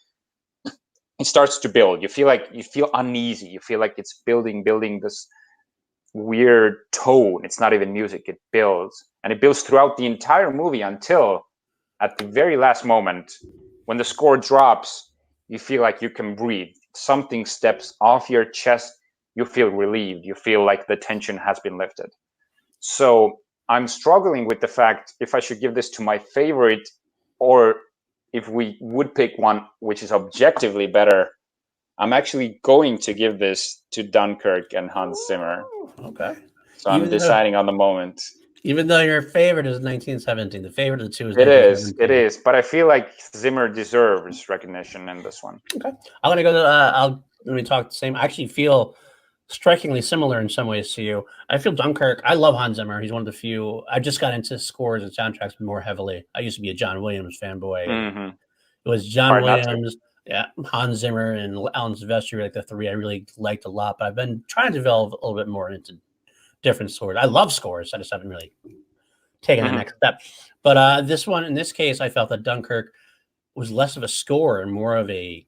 it starts to build. You feel uneasy. You feel like it's building this weird tone. It's not even music. It builds, and it builds throughout the entire movie until at the very last moment when the score drops. You feel like you can breathe. Something steps off your chest. You feel relieved. You feel like the tension has been lifted. So I'm struggling with the fact if I should give this to my favorite, or if we would pick one which is objectively better. I'm actually going to give this to Dunkirk and Hans Zimmer. Okay. So I'm deciding on the moment. Even though your favorite is 1917, the favorite of the two is It is. But I feel like Zimmer deserves recognition in this one. Okay. I'm going to go to, let me talk the same. I actually feel strikingly similar in some ways to you. I feel Dunkirk. I love Hans Zimmer. He's one of the few. I just got into scores and soundtracks more heavily. I used to be a John Williams fanboy. Mm-hmm. It was John Williams, Hans Zimmer, and Alan Silvestri, like the three I really liked a lot. But I've been trying to develop a little bit more into different scores. I love scores. I just haven't really taken the next step. But this one, in this case, I felt that Dunkirk was less of a score and more of a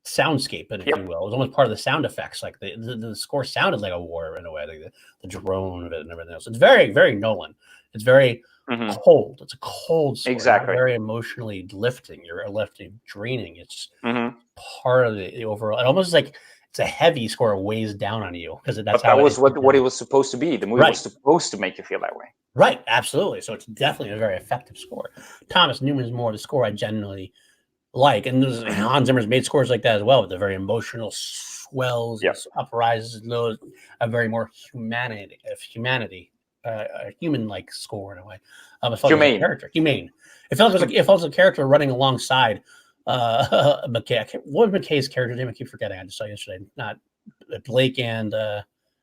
soundscape, if you will. It was almost part of the sound effects. Like the score sounded like a war in a way, like the drone of it and everything else. It's very, very Nolan. It's very cold. It's a cold score. Exactly. Very emotionally lifting. You're lifting, draining. It's part of the overall. It almost like it's a heavy score, weighs down on you because that's that was what it was supposed to be. The movie was supposed to make you feel that way. Right, absolutely. So it's definitely a very effective score. Thomas Newman's more the score I genuinely like, and Hans Zimmer's made scores like that as well, with the very emotional swells, uprises, lows, a very more humanity, a human-like score in a way. Humane. Humane. It felt like it was a character running alongside McKay. What was McKay's character's name? I keep forgetting. I just saw yesterday. Not Blake and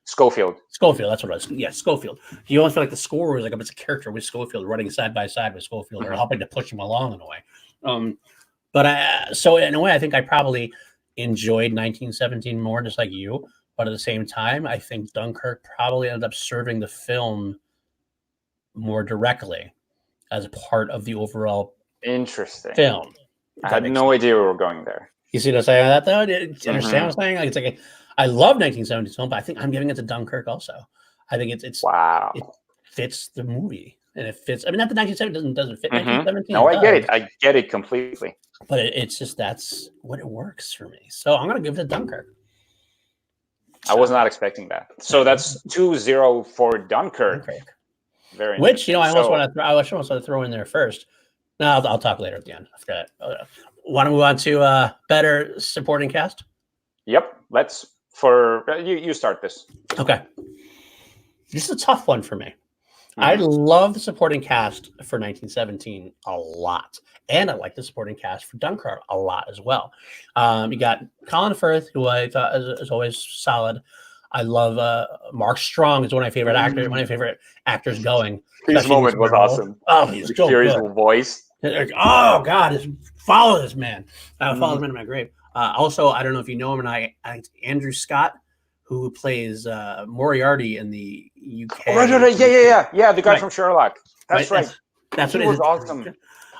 Schofield. That's what it was. Yeah, Schofield. You almost feel like the score was like it's a character with Schofield running side by side with Schofield, or helping to push him along in a way. But so in a way, I think I probably enjoyed 1917 more, just like you. But at the same time, I think Dunkirk probably ended up serving the film more directly as part of the overall film. I had no idea we were going there. You see what I'm saying about that, though? Do you understand what I'm saying? Like, it's like I love 1917 film, but I think I'm giving it to Dunkirk also. I think it's wow. It fits the movie. And it fits. I mean, not the 1917 doesn't fit 1917. No, I get it. I get it completely. But it's just that's what it works for me. So I'm going to give it to Dunkirk. I was not expecting that. So that's 2-0 for Dunkirk. Very nice. Which, I almost want to throw in there first. No, I'll talk later at the end. I forgot. Want to move on to better supporting cast? Yep. Let's you start this. Okay. This is a tough one for me. I love the supporting cast for 1917 a lot. And I like the supporting cast for Dunkirk a lot as well. You got Colin Firth, who I thought is always solid. I love Mark Strong is one of my favorite actors. One of my favorite actors going. His moment was awesome. Oh, he's so good. Voice. Oh God, follow this man. Follow him in my grave. Also, I don't know if you know him, I think it's Andrew Scott, who plays Moriarty in the UK. Oh, right. Yeah, the guy from Sherlock. That's right. That's what was awesome.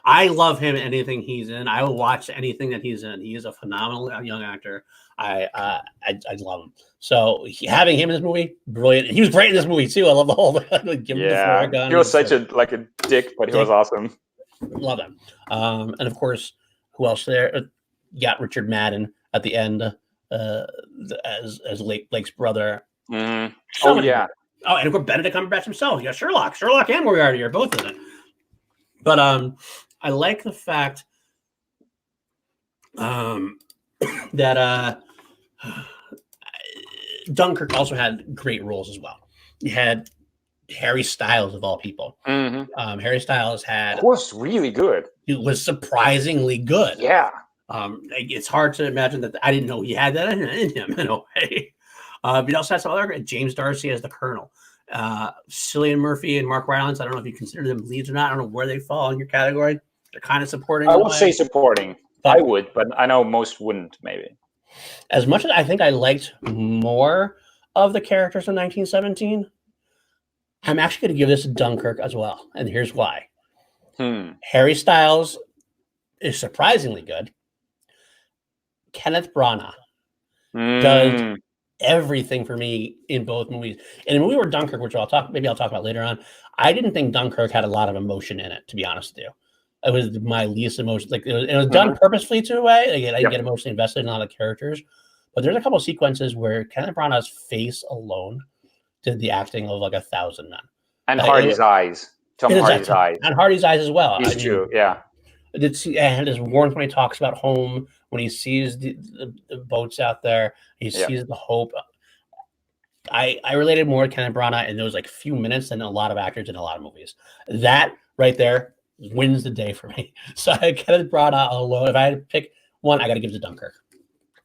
I love him in anything he's in. I will watch anything that he's in. He is a phenomenal young actor. I love him. So having him in this movie, brilliant. He was great in this movie too. I love the whole give him the floor gun. He was such a dick, but he was awesome. Love him. And of course, who else there? You got Richard Madden at the end as Blake's brother. Mm-hmm. Oh, yeah. Oh, and of course, Benedict Cumberbatch himself. You got Sherlock and Moriarty are both in it. But I like the fact that Dunkirk also had great roles as well. You had Harry Styles of all people. Mm-hmm. Harry Styles was really good. He was surprisingly good. Yeah. It's hard to imagine that. I didn't know he had that in him in a way. But also had some other James Darcy as the Colonel. Cillian Murphy and Mark Rylance. I don't know if you consider them leads or not. I don't know where they fall in your category. They're kind of supporting. I would say supporting. But I would, but I know most wouldn't. Maybe. As much as I think I liked more of the characters in 1917, I'm actually going to give this to Dunkirk as well, and here's why. Harry Styles is surprisingly good. Kenneth Branagh does everything for me in both movies. And in the movie where Dunkirk, which I'll talk about later on, I didn't think Dunkirk had a lot of emotion in it, to be honest with you. It was my least emotion. Like it was done purposefully to a way. Like, I get emotionally invested in a lot of characters. But there's a couple of sequences where Kenneth Branagh's face alone did the acting of like 1,000 men. And Hardy's eyes. Tom Hardy's eyes. And Hardy's eyes as well. He's true, yeah. And his warmth when he talks about home, when he sees the boats out there, he sees the hope. I related more to Kenneth Branagh in those like few minutes than a lot of actors in a lot of movies. That right there wins the day for me. So Kenneth Branagh alone, if I had to pick one, I got to give it to Dunkirk.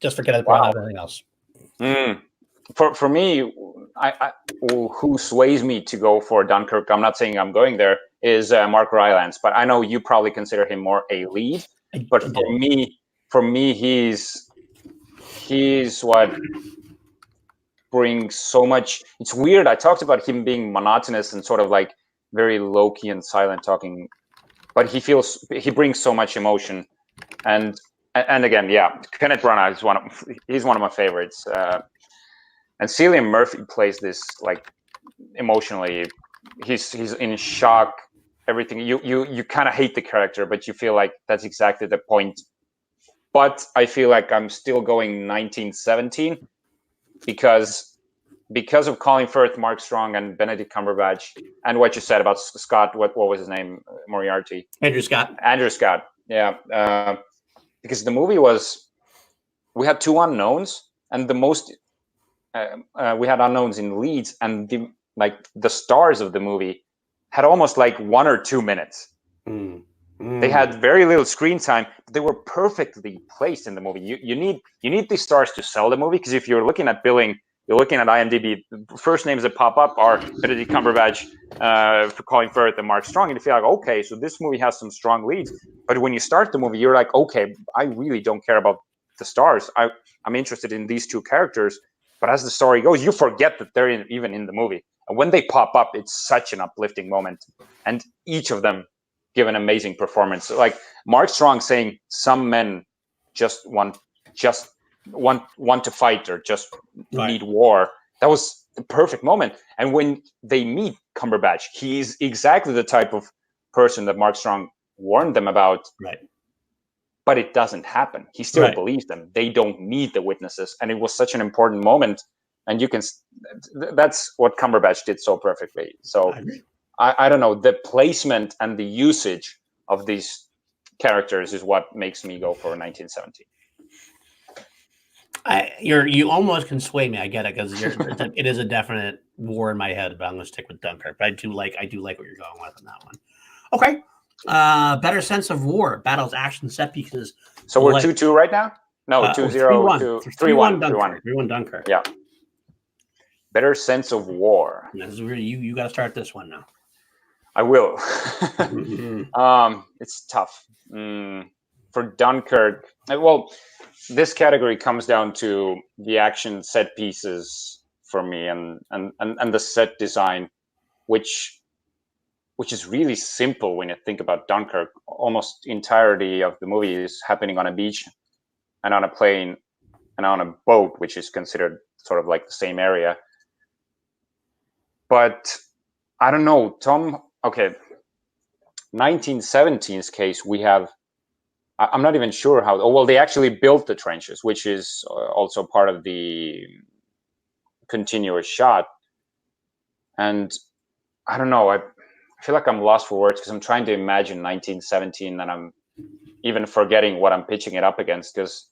Just for Kenneth Branagh and everything else. For me, who sways me to go for Dunkirk, I'm not saying I'm going there, is Mark Rylance. But I know you probably consider him more a lead. But for me, he's what brings so much. It's weird. I talked about him being monotonous and sort of like very low-key and silent talking, but he brings so much emotion. And again, Kenneth Branagh is he's one of my favorites. And Cillian Murphy plays this like emotionally. He's in shock. Everything you kind of hate the character, but you feel like that's exactly the point. But I feel like I'm still going 1917 because of Colin Firth, Mark Strong, and Benedict Cumberbatch, and what you said about Scott. What was his name? Moriarty. Andrew Scott. Yeah. Because the movie we had two unknowns, and the most we had unknowns in leads, and the stars of the movie had almost like 1 or 2 minutes. They had very little screen time, but they were perfectly placed in the movie. You need these stars to sell the movie, because if you're looking at billing, you're looking at IMDb, the first names that pop up are Benedict Cumberbatch, for Colin Firth, and Mark Strong, and you feel like, okay, so this movie has some strong leads. But when you start the movie, you're like, okay, I really don't care about the stars. I'm interested in these two characters. But as the story goes, you forget that they're even in the movie. And when they pop up, it's such an uplifting moment. And each of them give an amazing performance. Like Mark Strong saying, "Some men just want to fight or just need war." That was the perfect moment. And when they meet Cumberbatch, he's exactly the type of person that Mark Strong warned them about. Right. But it doesn't happen. He still believes them. They don't need the witnesses. And it was such an important moment. And that's what Cumberbatch did so perfectly. So I don't know, the placement and the usage of these characters is what makes me go for 1917. You almost can sway me. I get it, because it is a definite war in my head, but I'm going to stick with Dunkirk. But I do like what you're going with on that one. Okay. Better sense of war, battles, action, set pieces. So we're 2-2 right now? No, 2-0, 3-1. 3-1 Dunkirk. Yeah. Better sense of war. This is where you got to start this one now. I will. It's tough. For Dunkirk, well, this category comes down to the action set pieces for me, and the set design, which is really simple when you think about Dunkirk. Almost entirety of the movie is happening on a beach and on a plane and on a boat, which is considered sort of like the same area. But I don't know, Tom. Okay, 1917's case, we have. I'm not even sure how. Oh, well, they actually built the trenches, which is also part of the continuous shot. And I don't know. feel like I'm lost for words because I'm trying to imagine 1917 and I'm even forgetting what I'm pitching it up against, because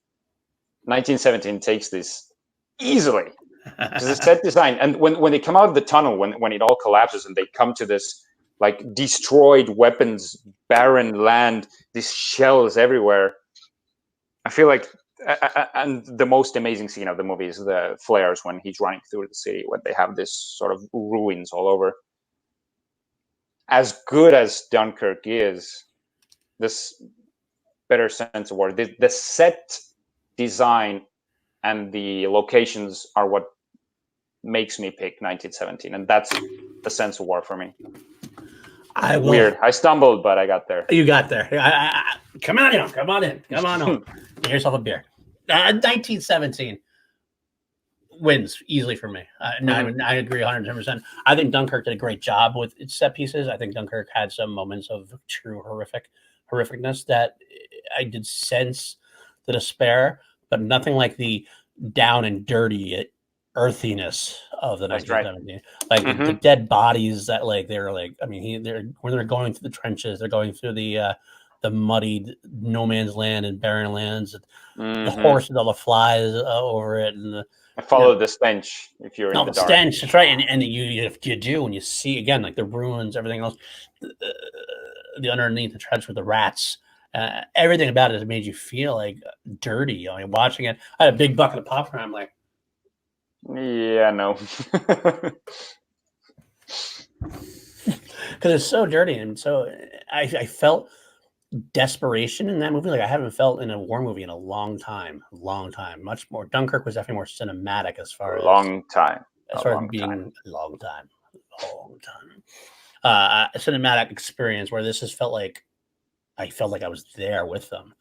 1917 takes this easily. Because the set design, and when they come out of the tunnel, when it all collapses and they come to this like destroyed weapons, barren land, these shells everywhere, I feel like, and the most amazing scene of the movie is the flares when he's running through the city, when they have this sort of ruins all over. As good as Dunkirk is, this better sense of war, the set design and the locations are what makes me pick 1917, and that's the sense of war for me. Weird. I stumbled, but I got there. You got there. Come on in. Come on in. Get yourself a beer. 1917 wins easily for me. I agree 110%. I think Dunkirk did a great job with its set pieces. I think Dunkirk had some moments of true horrificness that I did sense the despair, but nothing like the down and dirty earthiness of the 1917. Right. Like the dead bodies that like they're like, I mean, when they're going through the trenches, they're going through the muddied no man's land and barren lands, the horses, all the flies over it, and I follow the stench if you're in the dark. Stench, that's right, and you do when you see again like the ruins, everything else, the underneath the trench with the rats. Everything about it made you feel like dirty. I mean, watching it, I had a big bucket of popcorn. I'm like, yeah, no, because it's so dirty, and so I felt desperation in that movie like I haven't felt in a war movie in a long time. Much more. Dunkirk was definitely more cinematic as far as a long time. A cinematic experience, where this just felt like I was there with them.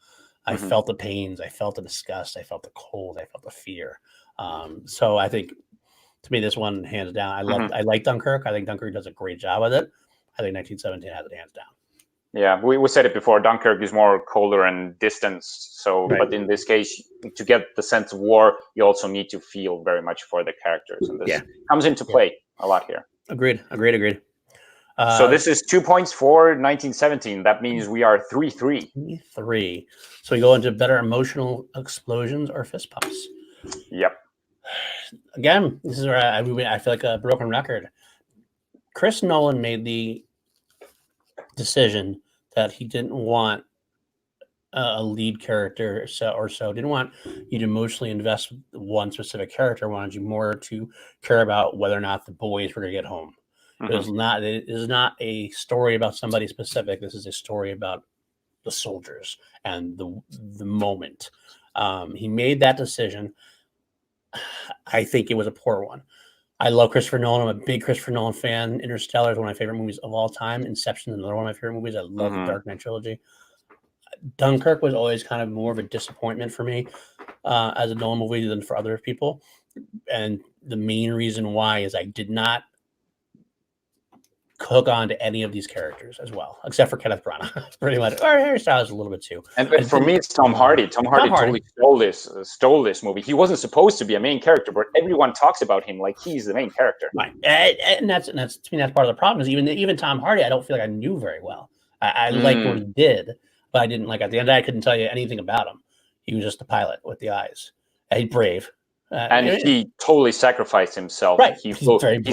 I felt the pains, I felt the disgust, I felt the cold, I felt the fear. So I think, to me, this one, hands down, I like Dunkirk. I think Dunkirk does a great job with it. I think 1917 has it hands down. Yeah, we said it before. Dunkirk is more colder and distanced. So, right. But in this case, to get the sense of war, you also need to feel very much for the characters, and this comes into play a lot here. Agreed. So this is 2 points for 1917. That means we are 3-3. 3-3. So we go into better emotional explosions or fist pumps. Yep. Again, this is where I feel like a broken record. Chris Nolan made the decision that he didn't want a lead character didn't want you to emotionally invest with one specific character, wanted you more to care about whether or not the boys were going to get home. It is not a story about somebody specific. This is a story about the soldiers and the moment. He made that decision. I think it was a poor one. I love Christopher Nolan. I'm a big Christopher Nolan fan. Interstellar is one of my favorite movies of all time. Inception is another one of my favorite movies. I love the Dark Knight trilogy. Dunkirk was always kind of more of a disappointment for me as a Nolan movie than for other people. And the main reason why is I did not hook on to any of these characters as well, except for Kenneth Branagh, pretty much. Or Harry Styles a little bit too. And for me, it's Tom Hardy. Tom Hardy totally stole this movie. He wasn't supposed to be a main character, but everyone talks about him like he's the main character. Right, and that's to me that's part of the problem. Is even Tom Hardy, I don't feel like I knew very well. I liked what he did, but I didn't like. At the end, I couldn't tell you anything about him. He was just a pilot with the eyes. He's brave. And he totally sacrificed himself. Right. His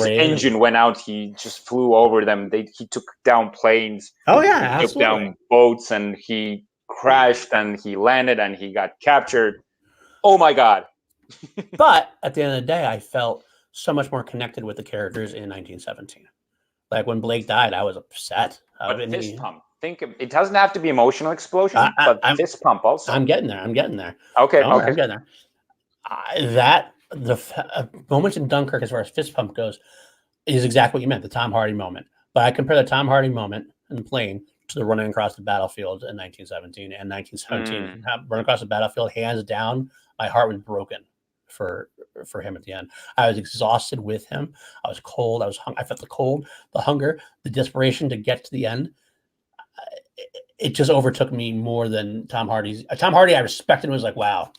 engine went out. He just flew over them. He took down planes. Oh, yeah, he took down boats, and he crashed, and he landed, and he got captured. Oh, my God. But at the end of the day, I felt so much more connected with the characters in 1917. Like when Blake died, I was upset. But fist pump. It doesn't have to be emotional explosion, but fist pump also. I'm getting there. Okay. I'm getting there. The moments in Dunkirk, as far as fist pump goes, is exactly what you meant, the Tom Hardy moment. But I compare the Tom Hardy moment in the plane to the running across the battlefield in 1917 and 1917. Running across the battlefield, hands down, my heart was broken for him at the end. I was exhausted with him. I was cold. I felt the cold, the hunger, the desperation to get to the end. It just overtook me more than Tom Hardy's. Tom Hardy, I respected and was like, wow.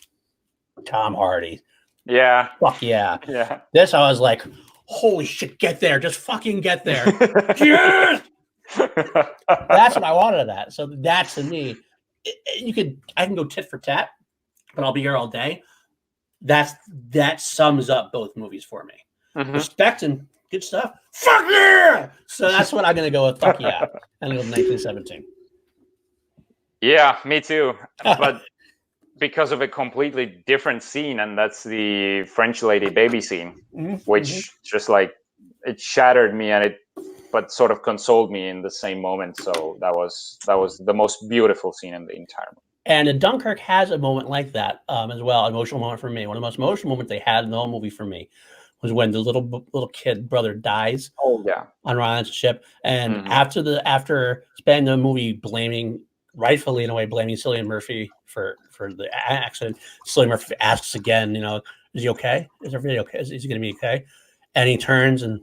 Tom Hardy. Yeah. Fuck yeah. Yeah. This, I was like, holy shit, get there. Just fucking get there. Yes! That's what I wanted of that. So that's to me, I can go tit for tat, but I'll be here all day. That sums up both movies for me. Respect and good stuff. Fuck yeah! So that's what I'm gonna go with. Fuck yeah, and go with 1917. Yeah, me too. But because of a completely different scene, and that's the French lady baby scene, which just like it shattered me, but sort of consoled me in the same moment. So that was the most beautiful scene in the entire movie. And Dunkirk has a moment like that as well, an emotional moment for me. One of the most emotional moments they had in the whole movie for me was when the little kid brother dies. Oh yeah, on Ryan's ship, and after spending the movie rightfully in a way blaming Cillian Murphy for the accident, Cillian Murphy asks again, is he okay? Is everything okay? Is he going to be okay? And he turns and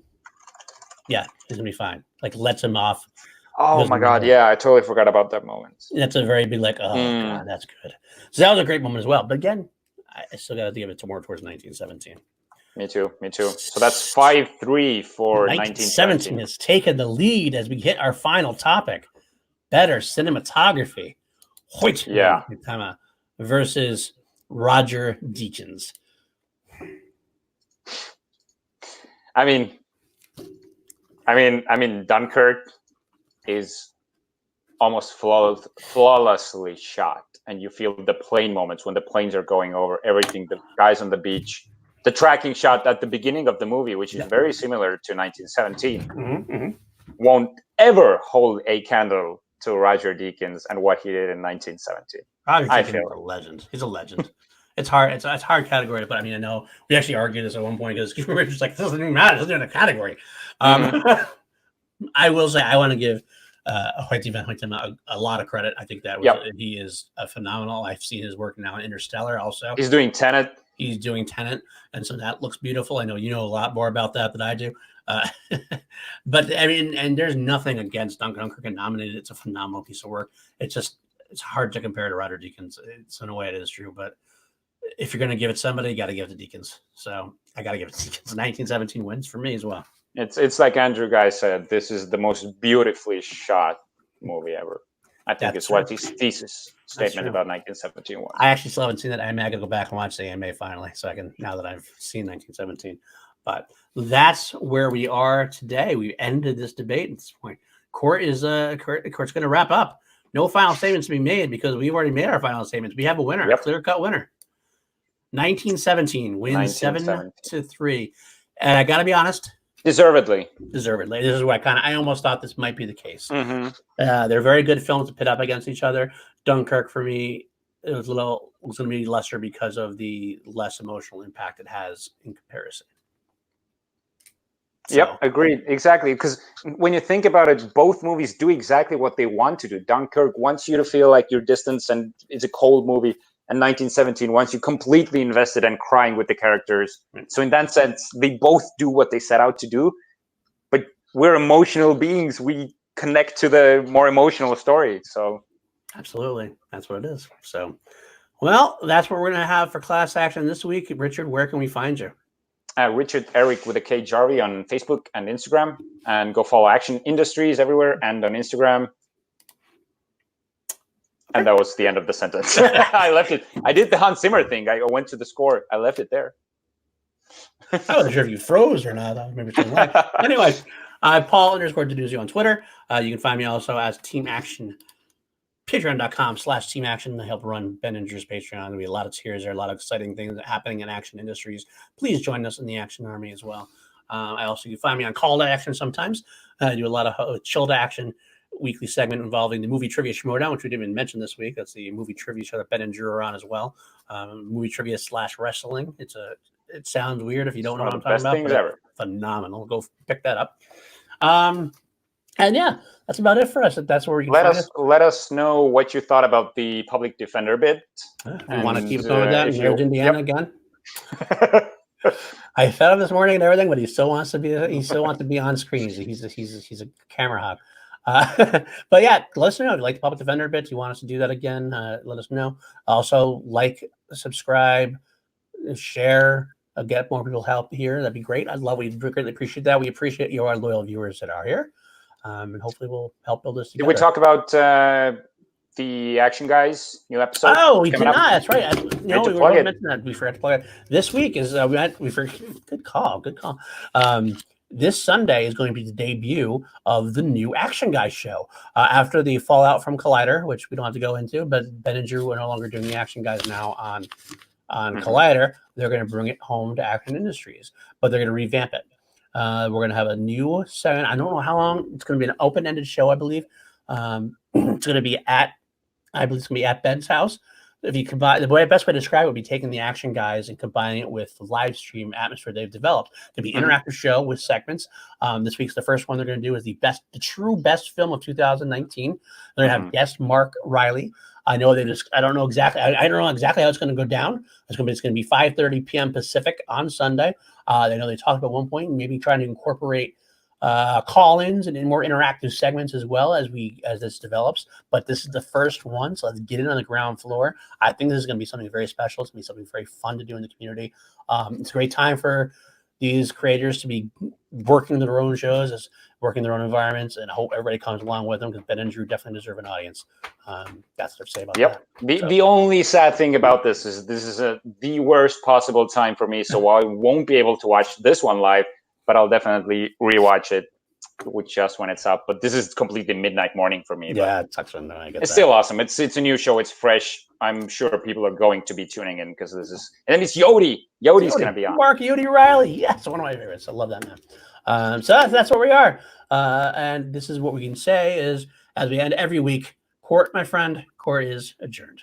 yeah, he's going to be fine. Like lets him off. Oh my God, yeah, I totally forgot about that moment. That's a very big God, that's good. So that was a great moment as well. But again, I still got to give it more towards 1917. Me too. So that's 5-3 for 1917 has taken the lead as we hit our final topic. Better cinematography. Yeah. Versus Roger Deakins. I mean, Dunkirk is almost flawlessly shot, and you feel the plane moments when the planes are going over everything, the guys on the beach. The tracking shot at the beginning of the movie, which is very similar to 1917, won't ever hold a candle to Roger Deakins and what he did in 1917. I feel a legend. He's a legend. It's hard. It's a hard category, but I mean, I know we actually argued this at one point because we were just like, this doesn't even matter. It's not in a category. I will say I want to give Hoyte van Hoytema a lot of credit. I think that he is phenomenal. I've seen his work now in Interstellar also. He's doing Tenet. And so that looks beautiful. I know you know a lot more about that than I do. But I mean, and there's nothing against Dunkirk and nominated. It's a phenomenal piece of work. It's hard to compare to Roger Deakins. It's in a way it is true, but if you're going to give it somebody, you got to give it to Deakins. So I got to give it to Deakins. 1917 wins for me as well. It's like Andrew Guy said, this is the most beautifully shot movie ever. I think it's what his thesis statement about 1917 was. I actually still haven't seen that. I got to go back and watch the AMA finally, so I can, now that I've seen 1917. But that's where we are today. We ended this debate at this point. Court's going to wrap up. No final statements to be made because we've already made our final statements. We have a winner, a clear-cut winner. 1917 wins 7-3. And I got to be honest. Deservedly. This is what I almost thought this might be the case. They're very good films to pit up against each other. Dunkirk, for me, it was going to be lesser because of the less emotional impact it has in comparison. So. Yep, agreed. Exactly. Because when you think about it, both movies do exactly what they want to do. Dunkirk wants you to feel like you're distanced and it's a cold movie. And 1917 wants you completely invested and crying with the characters. So in that sense, they both do what they set out to do. But we're emotional beings. We connect to the more emotional story. So absolutely. That's what it is. So, well, that's what we're going to have for Class Action this week. Richard, where can we find you? Richard-Erik with a K Jarvi on Facebook and Instagram. And go follow Action Industries everywhere and on Instagram. And that was the end of the sentence. I left it. I did the Hans Zimmer thing. I went to the score. I left it there. I wasn't sure if you froze or not. Anyway, Paul _DiNuzzo on Twitter. You can find me also as Team Action. Patreon.com/Team Action to help run Ben and Drew's Patreon. There'll be a lot of tiers there, a lot of exciting things happening in Action Industries. Please join us in the Action Army as well. You find me on Call to Action sometimes. I do a lot of Chill to Action weekly segment involving the movie trivia Schmodown, which we didn't even mention this week. That's the movie trivia show that Ben and Drew are on as well. Movie trivia /wrestling. It sounds weird if you don't know what I'm talking about. Things ever. Phenomenal. Go pick that up. And yeah, that's about it for us. That's where we can let us know what you thought about the public defender bit. You want to keep going with that? Here's Indiana again. I fed him this morning and everything, but he still wants to be on screen. He's a camera hog. But yeah, let us know if you like the public defender bits. You want us to do that again? Let us know. Also, subscribe, share, get more people help here. That'd be great. We'd greatly appreciate that. We appreciate you, our loyal viewers that are here. and hopefully we'll help build this Did together. we talk about the Action Guys new episode? Oh, we did not. That's right. We were going to mention that. We forgot to plug it. This week is good call. This Sunday is going to be the debut of the new Action Guys show. After the fallout from Collider, which we don't have to go into, but Ben and Drew are no longer doing the Action Guys now on Collider. They're going to bring it home to Action Industries, but they're going to revamp it. We're going to have a new segment. I don't know how long. It's going to be an open-ended show, I believe. It's going to be at Ben's house. If you combine the best way to describe it would be taking the Action Guys and combining it with the live stream atmosphere they've developed. It'll be an interactive show with segments. This week's the first one they're going to do is the true best film of 2019. They're going to have guest Mark Riley. I don't know exactly how it's going to go down. It's going to be 5:30 p.m. Pacific on Sunday. They know they talked about one point maybe trying to incorporate call-ins and in more interactive segments as well as this develops. But this is the first one, so let's get it on the ground floor. I think this is going to be something very special. It's going to be something very fun to do in the community. It's a great time for these creators to be working their own shows, working their own environments, and I hope everybody comes along with them because Ben and Drew definitely deserve an audience. That's what I say about that. The only sad thing about this is the worst possible time for me, so I won't be able to watch this one live, but I'll definitely rewatch it just when it's up. But this is completely midnight morning for me. Yeah, it sucks when I get it's still awesome. It's a new show. It's fresh. I'm sure people are going to be tuning in because this is, and then it's Yodi. Yodi's going to be on. Mark Yodi Riley. Yes, one of my favorites. I love that man. So that's where we are. And this is what we can say is, as we end every week, court, my friend, court is adjourned.